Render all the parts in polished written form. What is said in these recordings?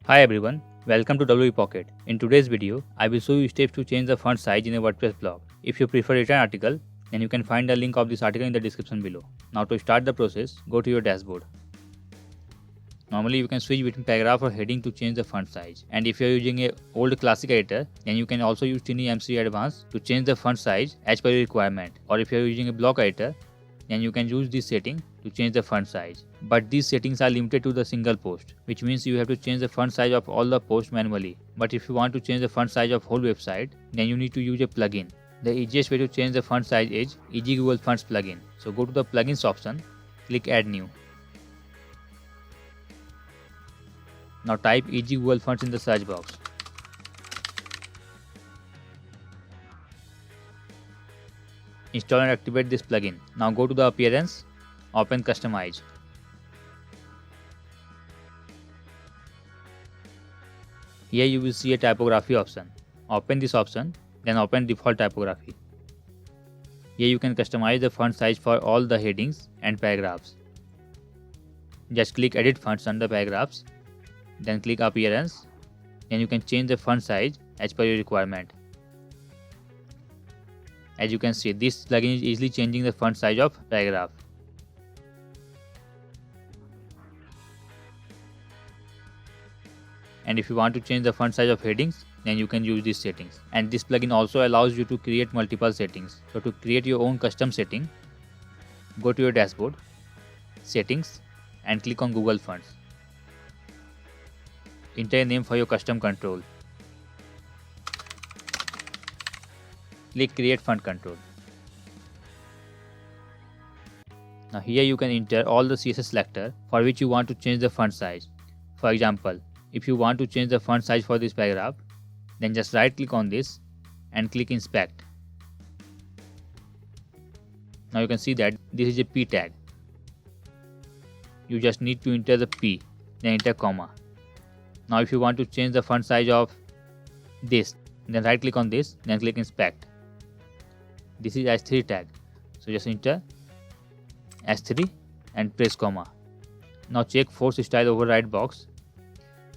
Hi everyone, welcome to WE Pocket. In today's video, I will show you steps to change the font size in a WordPress blog. If you prefer written article, then you can find the link of this article in the description below. Now to start the process, go to your dashboard. Normally you can switch between paragraph or heading to change the font size. And if you are using a old classic editor, then you can also use Tiny MC Advanced to change the font size as per your requirement. Or if you are using a block editor, then you can use this setting to change the font size. But these settings are limited to the single post, which means you have to change the font size of all the posts manually. But if you want to change the font size of whole website, then you need to use a plugin. The easiest way to change the font size is Easy Google Fonts plugin. So go to the plugins option, click add new. Now type Easy Google Fonts in the search box. Install and activate this plugin. Now go to the appearance, open customize. Here you will see a typography option. Open this option, then open default typography. Here you can customize the font size for all the headings and paragraphs. Just click edit fonts under paragraphs, then click appearance, then you can change the font size as per your requirement. As you can see, this plugin is easily changing the font size of paragraph. And if you want to change the font size of headings, then you can use these settings. And this plugin also allows you to create multiple settings. So to create your own custom setting, go to your dashboard, settings, and click on Google Fonts. Enter a name for your custom control. Click create font control. Now here you can enter all the CSS selector for which you want to change the font size. For example, if you want to change the font size for this paragraph, then just right click on this and click inspect. Now you can see that this is a P tag. You just need to enter the P, then enter comma. Now if you want to change the font size of this, then right click on this, then click inspect. This is S3 tag. So just enter S3 and press comma. Now check force style override box.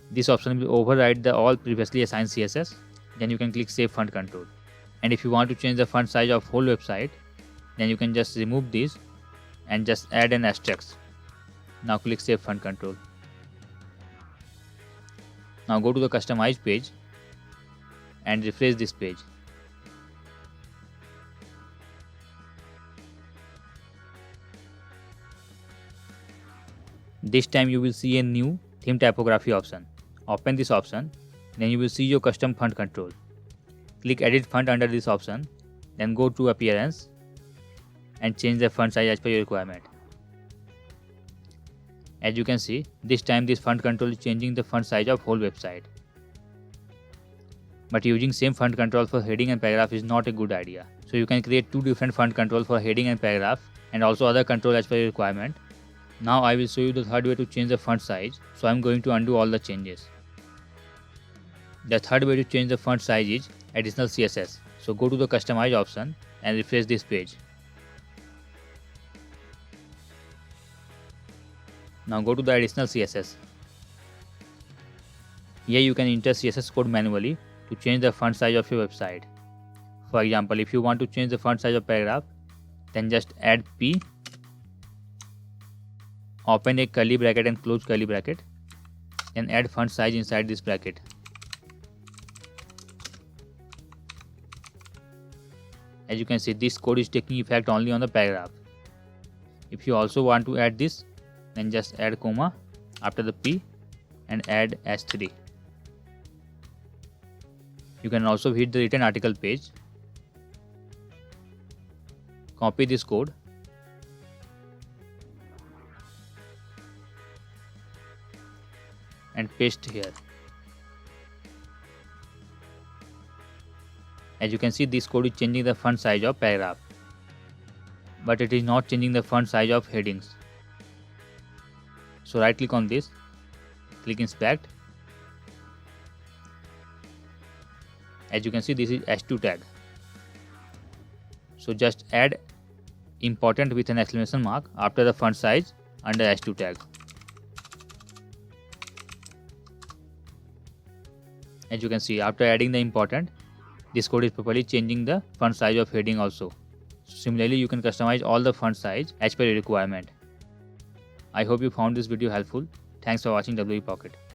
This option will override the all previously assigned CSS. Then you can click save font control. And if you want to change the font size of whole website, then you can just remove this and just add an asterisk. Now click save font control. Now go to the customize page and refresh this page. This time you will see a new theme typography option. Open this option, then you will see your custom font control. Click edit font under this option, then go to appearance and change the font size as per your requirement. As you can see, this time this font control is changing the font size of whole website. But using same font control for heading and paragraph is not a good idea. So you can create two different font control for heading and paragraph and also other control as per your requirement. Now I will show you the third way to change the font size. So I am going to undo all the changes. The third way to change the font size is additional CSS. So go to the customize option and refresh this page. Now go to the additional CSS. Here you can enter CSS code manually to change the font size of your website. For example, if you want to change the font size of paragraph, then just add P, open a curly bracket and close curly bracket, then add font size inside this bracket. As you can see, this code is taking effect only on the paragraph. If you also want to add this, then just add comma after the P and add S3. You can also hit the written article page, copy this code, and paste here. As you can see, this code is changing the font size of paragraph, but it is not changing the font size of headings. So right click on this, click inspect. As you can see, this is S2 tag. So just add important with an exclamation mark after the font size under H2 tag. As you can see, after adding the important, this code is properly changing the font size of heading also. Similarly, you can customize all the font size as per your requirement. I hope you found this video helpful. Thanks for watching WE Pocket.